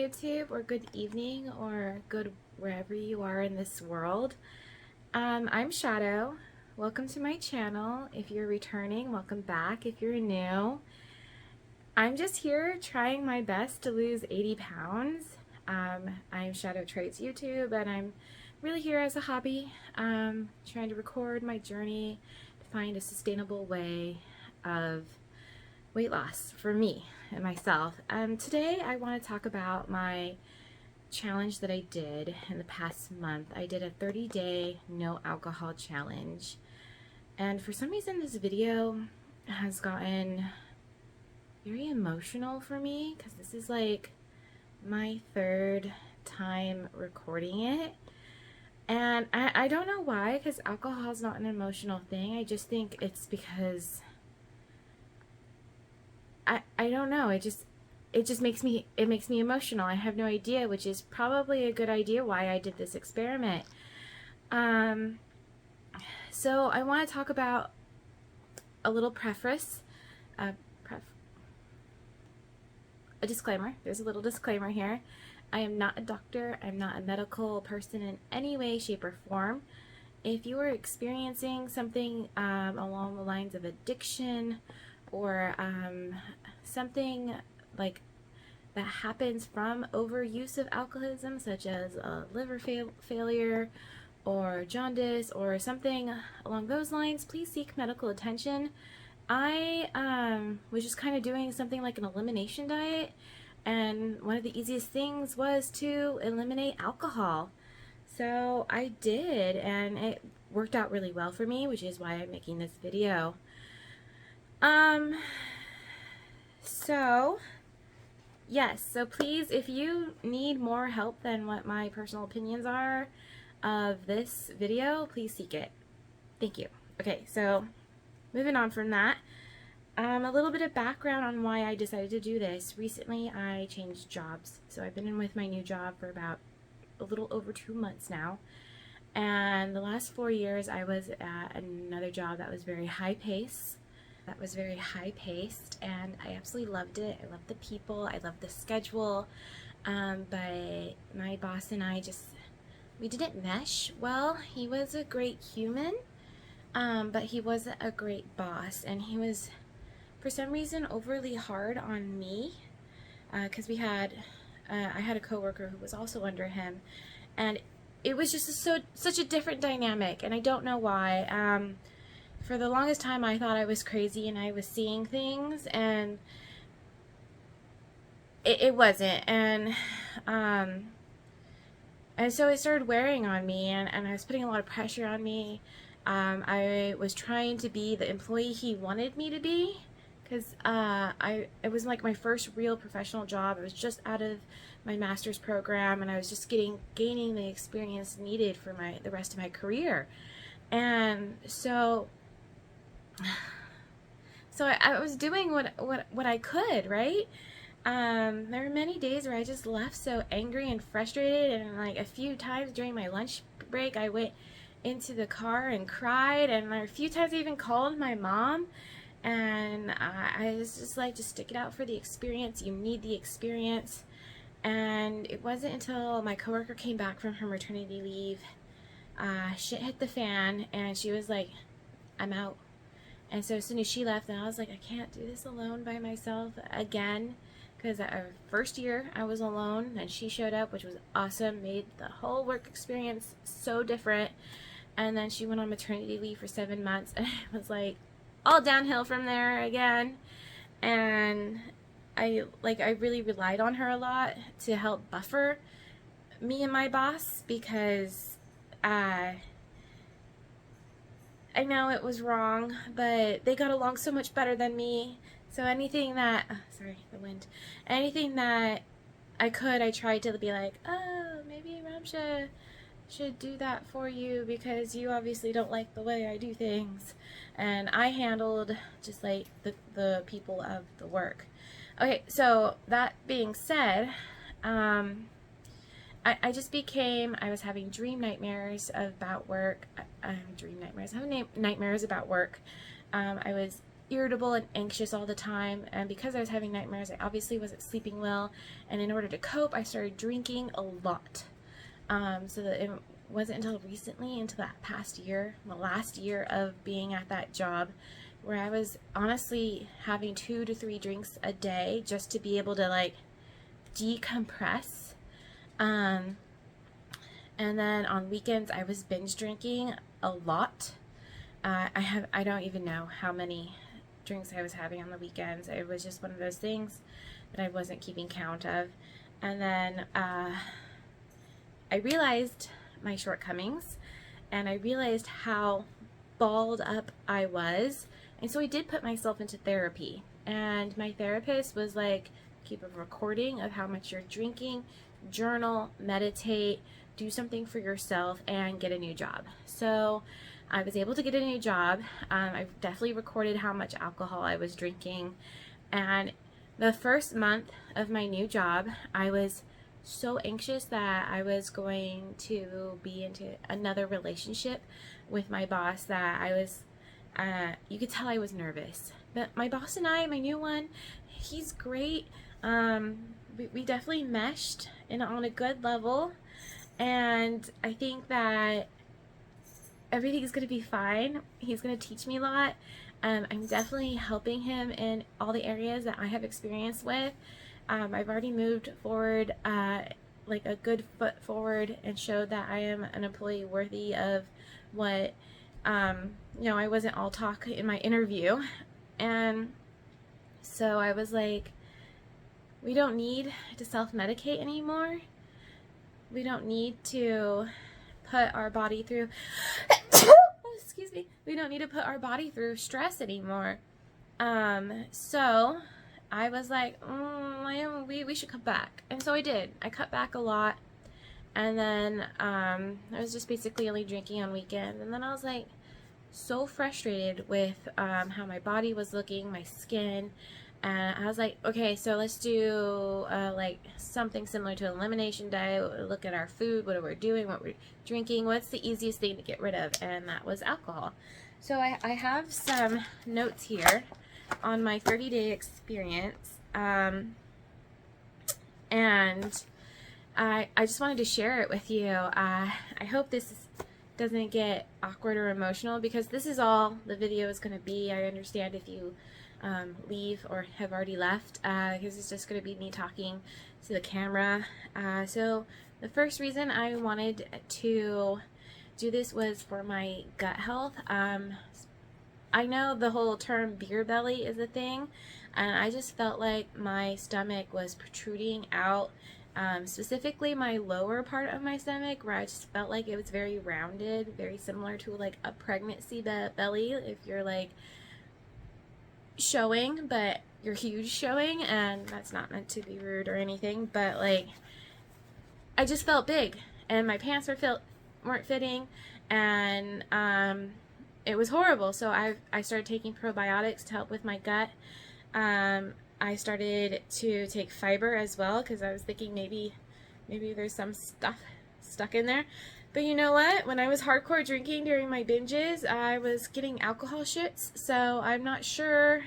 YouTube, or good evening, or good wherever you are in this world. I'm Shadow. Welcome to my channel. If you're returning, welcome back. If you're new, I'm just here trying my best to lose 80 pounds. I'm Shadow Traits YouTube, and I'm really here as a hobby, trying to record my journey to find a sustainable way of weight loss for me and myself. Today I want to talk about my challenge that I did in the past month. I did a 30-day no alcohol challenge, and for some reason this video has gotten very emotional for me because this is like my third time recording it, and I don't know why, because alcohol is not an emotional thing. I just think it's because I don't know, it just makes me emotional. I have no idea, which is probably a good idea why I did this experiment. So I want to talk about a little preface, a disclaimer. There's a little disclaimer here. I am not a doctor. I'm not a medical person in any way, shape, or form. If you are experiencing something along the lines of addiction, or something like that happens from overuse of alcoholism, such as liver failure or jaundice or something along those lines, please seek medical attention. I was just kind of doing something like an elimination diet, and one of the easiest things was to eliminate alcohol. So I did, and it worked out really well for me, which is why I'm making this video. So yes, so please, if you need more help than what my personal opinions are of this video, please seek it. Thank you. Okay, so moving on from that, a little bit of background on why I decided to do this. Recently, I changed jobs. So I've been in with my new job for about a little over 2 months now. And the last 4 years, I was at another job that was very high paced. And I absolutely loved it. I loved the people, I loved the schedule, but my boss and I we didn't mesh well. He was a great human, but he wasn't a great boss, and he was, for some reason, overly hard on me, because I had a coworker who was also under him, and it was just such a different dynamic, and I don't know why. For the longest time, I thought I was crazy and I was seeing things, and it wasn't. And so it started wearing on me, and I was putting a lot of pressure on me. I was trying to be the employee he wanted me to be, because it was like my first real professional job. I was just out of my master's program, and I was just gaining the experience needed for the rest of my career. And so I was doing what I could, right? There were many days where I just left so angry and frustrated, and like a few times during my lunch break, I went into the car and cried, and a few times I even called my mom, and I was just like, just stick it out for the experience. You need the experience. And it wasn't until my coworker came back from her maternity leave, shit hit the fan, and she was like, I'm out. And so as soon as she left, then I was like, I can't do this alone by myself again, because our first year I was alone, and she showed up, which was awesome, made the whole work experience so different. And then she went on maternity leave for 7 months, and it was like all downhill from there again. And I really relied on her a lot to help buffer me and my boss, because I know it was wrong, but they got along so much better than me. So anything that, anything that I could, I tried to be like, oh, maybe Ramsha should do that for you, because you obviously don't like the way I do things. And I handled just like the people of the work. Okay, so that being said, I was having dream nightmares about work. I was having nightmares about work. I was irritable and anxious all the time, and because I was having nightmares, I obviously wasn't sleeping well, and in order to cope, I started drinking a lot. So that it wasn't until recently, until that past year, the last year of being at that job, where I was honestly having 2 to 3 drinks a day just to be able to like decompress. And then on weekends I was binge drinking a lot. I don't even know how many drinks I was having on the weekends. It was just one of those things that I wasn't keeping count of. And then I realized my shortcomings, and I realized how balled up I was. And so I did put myself into therapy. And my therapist was like, keep a recording of how much you're drinking, journal, meditate, do something for yourself, and get a new job. So I was able to get a new job. I definitely recorded how much alcohol I was drinking. And the first month of my new job, I was so anxious that I was going to be into another relationship with my boss that I was, you could tell I was nervous. But my boss and I, my new one, he's great. We definitely meshed on a good level. And I think that everything's going to be fine. He's going to teach me a lot. I'm definitely helping him in all the areas that I have experience with. I've already moved forward, like a good foot forward, and showed that I am an employee worthy of what, I wasn't all talk in my interview. And so I was like, we don't need to self-medicate anymore. We don't need to put our body through excuse me, we don't need to put our body through stress anymore. So I was like, we should cut back. And so I did. I cut back a lot. And then I was just basically only drinking on weekends. And then I was like so frustrated with how my body was looking, my skin. And I was like, okay, so let's do like something similar to an elimination diet. Look at our food, what we're doing, what we're drinking, what's the easiest thing to get rid of, and that was alcohol. So I have some notes here on my 30-day experience, and I just wanted to share it with you. I hope this doesn't get awkward or emotional, because this is all the video is going to be. I understand if you leave or have already left, because it's just going to be me talking to the camera. So the first reason I wanted to do this was for my gut health. I know the whole term beer belly is a thing, and I just felt like my stomach was protruding out, specifically my lower part of my stomach, where I just felt like it was very rounded, very similar to like a pregnancy belly, if you're like showing, but you're huge showing. And that's not meant to be rude or anything, but like I just felt big, and my pants weren't fitting, and it was horrible. So I started taking probiotics to help with my gut. I started to take fiber as well, because I was thinking maybe there's some stuff stuck in there. But you know what? When I was hardcore drinking during my binges, I was getting alcohol shits. So I'm not sure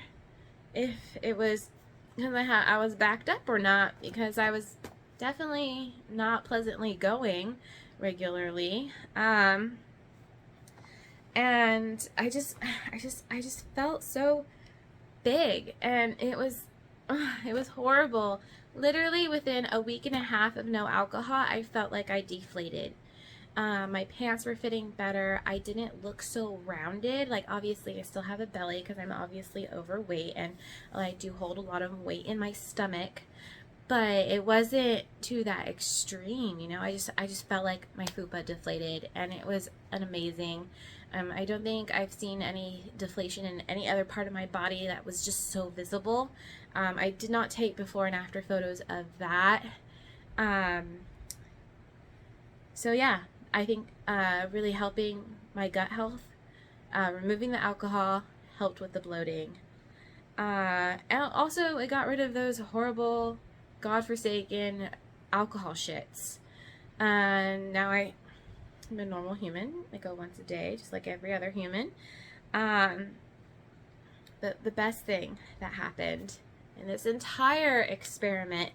if it was because I was backed up or not, because I was definitely not pleasantly going regularly. And I just felt so big, and it was horrible. Literally within a week and a half of no alcohol, I felt like I deflated. My pants were fitting better. I didn't look so rounded. Like, obviously I still have a belly because I'm obviously overweight, and I do hold a lot of weight in my stomach, but it wasn't to that extreme, I just felt like my fupa deflated, and it was an amazing. I don't think I've seen any deflation in any other part of my body that was just so visible. I did not take before and after photos of that. So yeah, I think really helping my gut health, removing the alcohol helped with the bloating. And also it got rid of those horrible, godforsaken alcohol shits. And now I'm a normal human. I go once a day, just like every other human. the best thing that happened in this entire experiment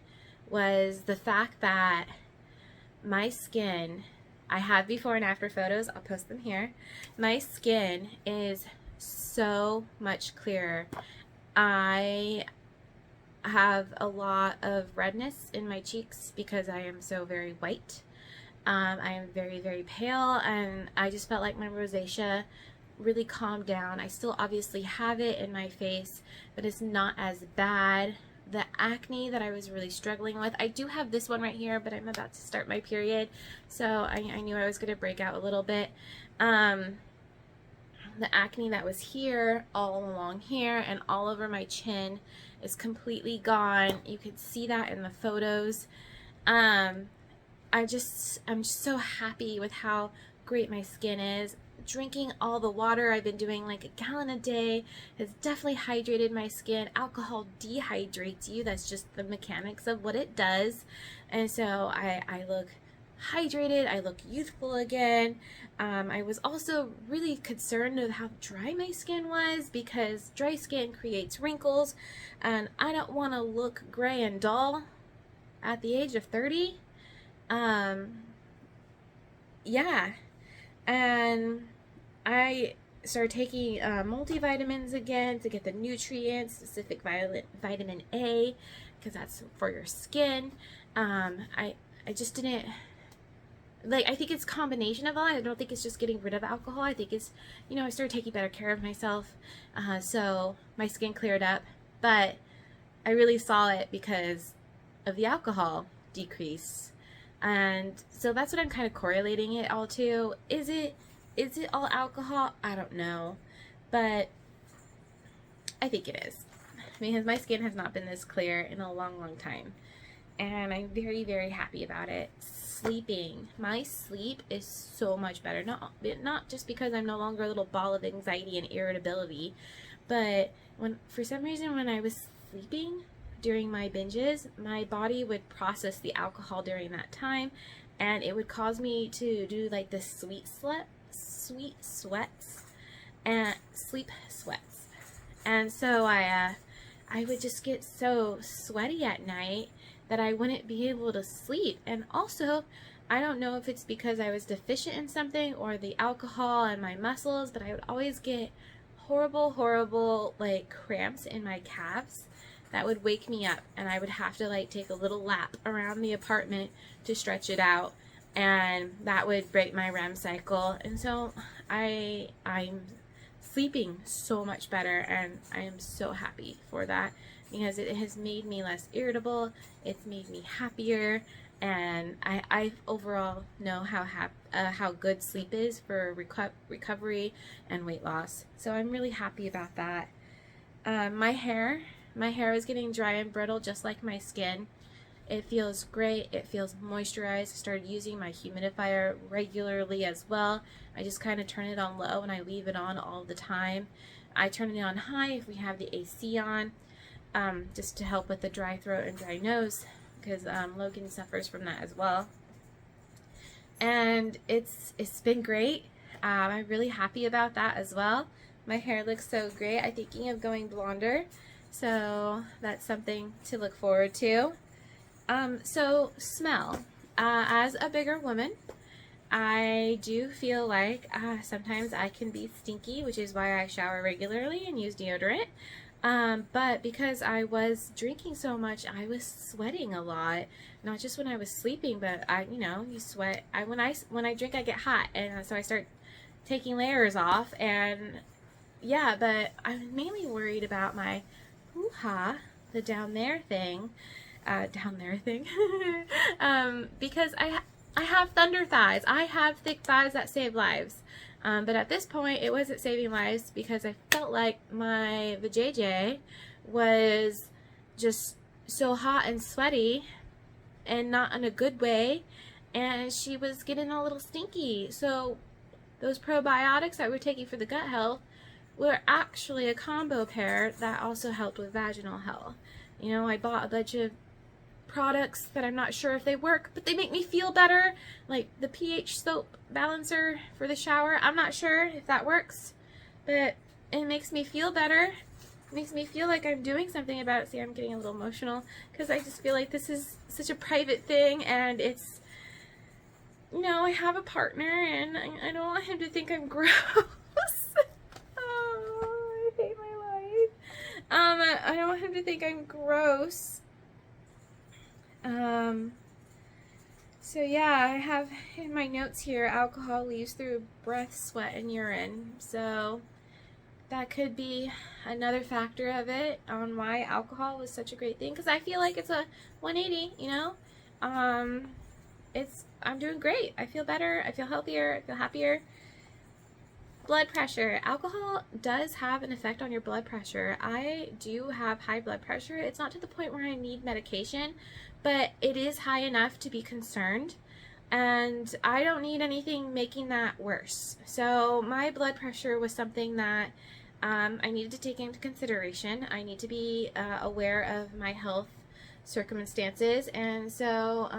was the fact that my skin, I have before and after photos, I'll post them here. My skin is so much clearer. I have a lot of redness in my cheeks because I am so very white. I am very, very pale, and I just felt like my rosacea really calmed down. I still obviously have it in my face, but it's not as bad. The acne that I was really struggling with, I do have this one right here, but I'm about to start my period, so I knew I was going to break out a little bit. The acne that was here, all along here, and all over my chin is completely gone. You can see that in the photos. I'm just so happy with how great my skin is. Drinking all the water, I've been doing like a gallon a day, has definitely hydrated my skin. Alcohol dehydrates you. That's just the mechanics of what it does. And so I look hydrated, I look youthful again. I was also really concerned of how dry my skin was, because dry skin creates wrinkles, and I don't want to look gray and dull at the age of 30. Yeah, and I started taking multivitamins again to get the nutrients, specific vitamin A, because that's for your skin. I just didn't, like, I think it's a combination of all. I don't think it's just getting rid of alcohol. I think it's, I started taking better care of myself, so my skin cleared up, but I really saw it because of the alcohol decrease. And so that's what I'm kind of correlating it all to. Is it all alcohol? I don't know, but I think it is, because my skin has not been this clear in a long, long time, and I'm very, very happy about it. Sleeping, my sleep is so much better. Not just because I'm no longer a little ball of anxiety and irritability, but for some reason when I was sleeping during my binges, my body would process the alcohol during that time, and it would cause me to do like the sweet sweats and sleep sweats. And so I would just get so sweaty at night that I wouldn't be able to sleep. And also, I don't know if it's because I was deficient in something or the alcohol and my muscles, but I would always get horrible like cramps in my calves that would wake me up, and I would have to like take a little lap around the apartment to stretch it out, and that would break my REM cycle. And so I'm sleeping so much better, and I am so happy for that, because it has made me less irritable, it's made me happier, and I overall know how good sleep is for recovery and weight loss. So I'm really happy about that. My hair is getting dry and brittle just like my skin. It feels great. It feels moisturized. I started using my humidifier regularly as well. I just kind of turn it on low and I leave it on all the time. I turn it on high if we have the AC on, just to help with the dry throat and dry nose, because Logan suffers from that as well. And it's been great. I'm really happy about that as well. My hair looks so great. I'm thinking of going blonder, so that's something to look forward to. So smell. As a bigger woman, I do feel like sometimes I can be stinky, which is why I shower regularly and use deodorant. But because I was drinking so much, I was sweating a lot. Not just when I was sleeping, but you sweat. When I drink, I get hot, and so I start taking layers off. And yeah, but I'm mainly worried about my hoo-ha, the down there thing, because I have thunder thighs. I have thick thighs that save lives. But at this point, it wasn't saving lives because I felt like my vajayjay was just so hot and sweaty, and not in a good way, and she was getting a little stinky. So those probiotics that we're taking for the gut health were actually a combo pair that also helped with vaginal health. I bought a bunch of products that I'm not sure if they work, but they make me feel better, like the pH soap balancer for the shower. I'm not sure if that works, but it makes me feel better. makes me feel like I'm doing something about it. See, I'm getting a little emotional because I just feel like this is such a private thing, and it's, you know, I have a partner, and I don't want him to think I'm gross. Oh, I hate my life. I don't want him to think I'm gross. So yeah, I have in my notes here, alcohol leaves through breath, sweat, and urine. So that could be another factor of it on why alcohol was such a great thing, because I feel like it's a 180, you know. I'm doing great. I feel better. I feel healthier. I feel happier. Blood pressure. Alcohol does have an effect on your blood pressure. I do have high blood pressure. It's not to the point where I need medication, but it is high enough to be concerned, and I don't need anything making that worse. So my blood pressure was something that I needed to take into consideration. I need to be aware of my health circumstances, and so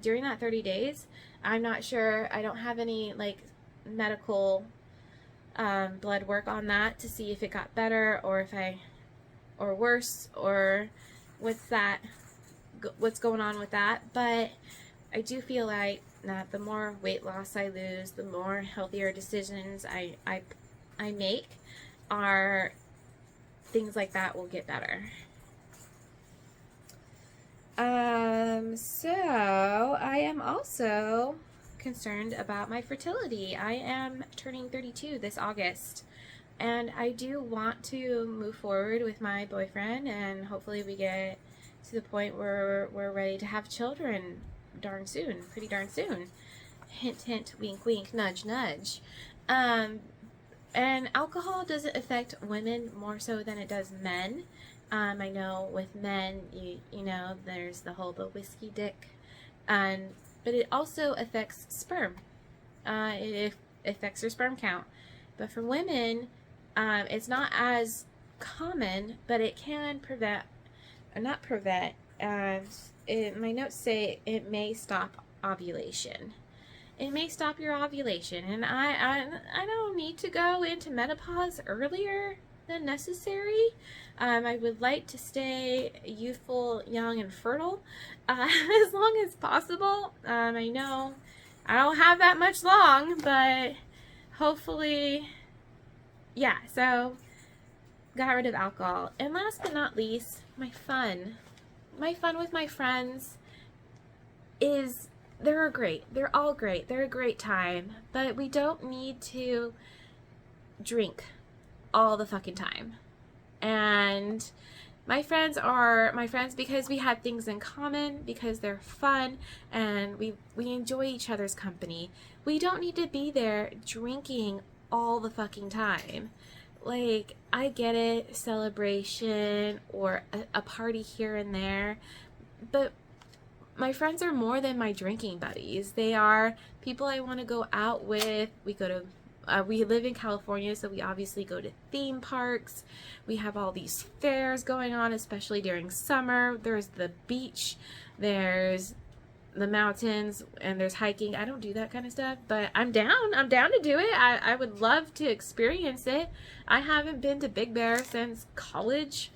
during that 30 days, I'm not sure, I don't have any like medical blood work on that to see if it got better or worse, or what's going on with that. But I do feel like that the more weight loss I lose, the more healthier decisions I make, are things like that will get better. So I am also concerned about my fertility. I am turning 32 this August, and I do want to move forward with my boyfriend, and hopefully we get to the point where we're ready to have children pretty darn soon. Hint, hint, wink, wink, nudge, nudge. And alcohol doesn't affect women more so than it does men. I know with men, you know, there's the whiskey dick, but it also affects sperm. It affects your sperm count. But for women, it's not as common, but it can my notes say it may stop ovulation. It may stop your ovulation, and I don't need to go into menopause earlier than necessary. I would like to stay youthful, young, and fertile as long as possible. I know I don't have that much long, but hopefully, yeah. So got rid of alcohol. And last but not least, my fun with my friends they're great. They're all great. They're a great time, but we don't need to drink all the fucking time. And my friends are my friends because we have things in common, because they're fun, and we enjoy each other's company. We don't need to be there drinking all the fucking time. Like, I get it, celebration or a party here and there, but my friends are more than my drinking buddies. They are people I want to go out with. We live in California, so we obviously go to theme parks. We have all these fairs going on, especially during summer. There's the beach, there's the mountains, and there's hiking. I don't do that kind of stuff, but I'm down to do it. I would love to experience it. I haven't been to Big Bear since college,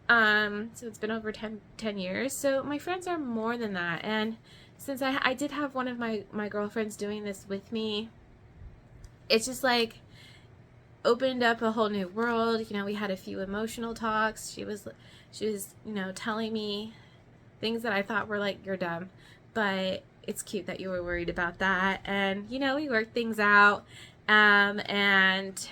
so it's been over 10 years. So my friends are more than that, and since I did have one of my girlfriends doing this with me, it's just like opened up a whole new world. You know, we had a few emotional talks. She was you know, telling me things that I thought were like, you're dumb, but it's cute that you were worried about that. And, you know, we worked things out, and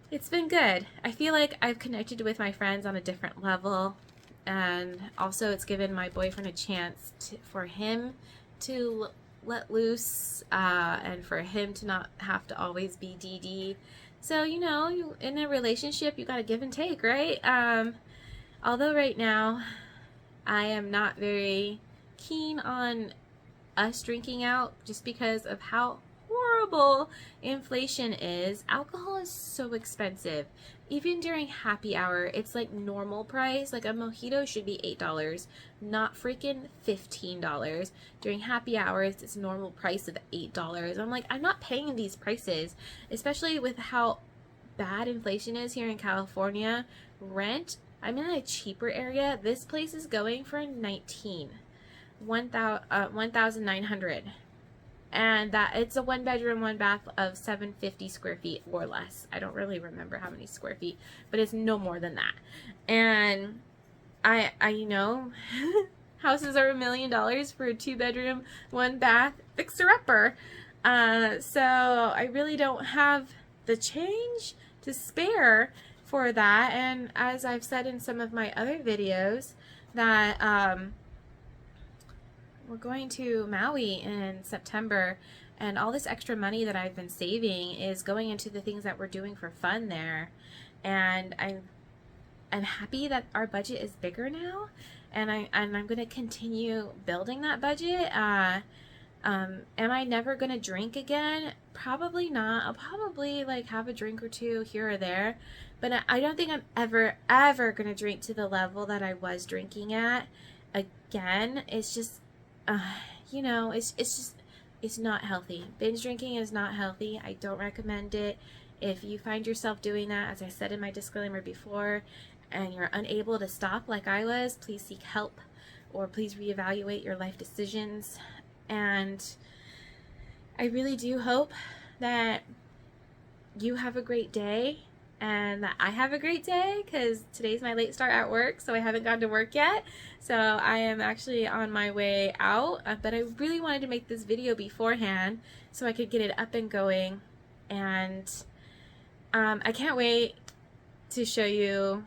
it's been good. I feel like I've connected with my friends on a different level, and also it's given my boyfriend a chance for him to let loose, and for him to not have to always be DD. So, you know, in a relationship, you gotta give and take, right? Although right now I am not very keen on us drinking out just because of how horrible inflation is. Alcohol is so expensive. Even during happy hour, it's like normal price. Like a mojito should be $8, not freaking $15. During happy hours, it's normal price of $8. I'm like, I'm not paying these prices, especially with how bad inflation is here in California, rent, I'm in a cheaper area. This place is going for 1,900. And that it's a 1 bedroom, 1 bath of 750 square feet or less. I don't really remember how many square feet, but it's no more than that. And I you know, houses are $1 million for a 2 bedroom, 1 bath fixer-upper. So I really don't have the change to spare for that. And as I've said in some of my other videos, that we're going to Maui in September, and all this extra money that I've been saving is going into the things that we're doing for fun there. And I'm happy that our budget is bigger now, and I'm going to continue building that budget. Am I never going to drink again? Probably not. I'll probably like have a drink or two here or there, but I don't think I'm ever going to drink to the level that I was drinking at again. It's just you know, it's not healthy. Binge drinking is not healthy. I don't recommend it. If you find yourself doing that, as I said in my disclaimer before, and you're unable to stop like I was, please seek help, or please reevaluate your life decisions. And I really do hope that you have a great day, and that I have a great day, because today's my late start at work, so I haven't gone to work yet. So I am actually on my way out, but I really wanted to make this video beforehand so I could get it up and going. And I can't wait to show you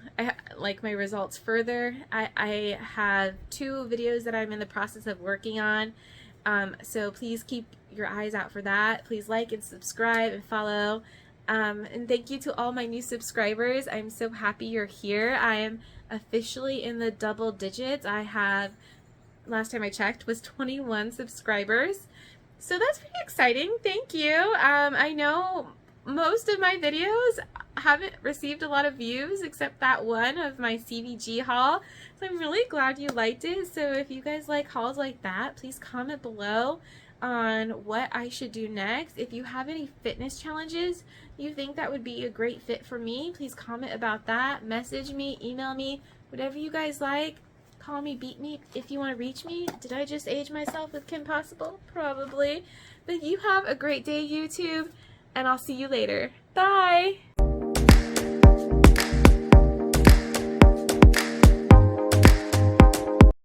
like my results further. I have 2 videos that I'm in the process of working on, so please keep your eyes out for that. Please like and subscribe and follow. And thank you to all my new subscribers. I'm so happy you're here. I am officially in the double digits. I have, last time I checked, was 21 subscribers. So that's pretty exciting. Thank you. I know most of my videos haven't received a lot of views except that one of my CVG haul. So I'm really glad you liked it. So if you guys like hauls like that, please comment below on what I should do next. If you have any fitness challenges you think that would be a great fit for me, please comment about that. Message me, email me, whatever you guys like. Call me, beat me if you want to reach me. Did I just age myself with Kim Possible? Probably. But you have a great day, YouTube, and I'll see you later. Bye!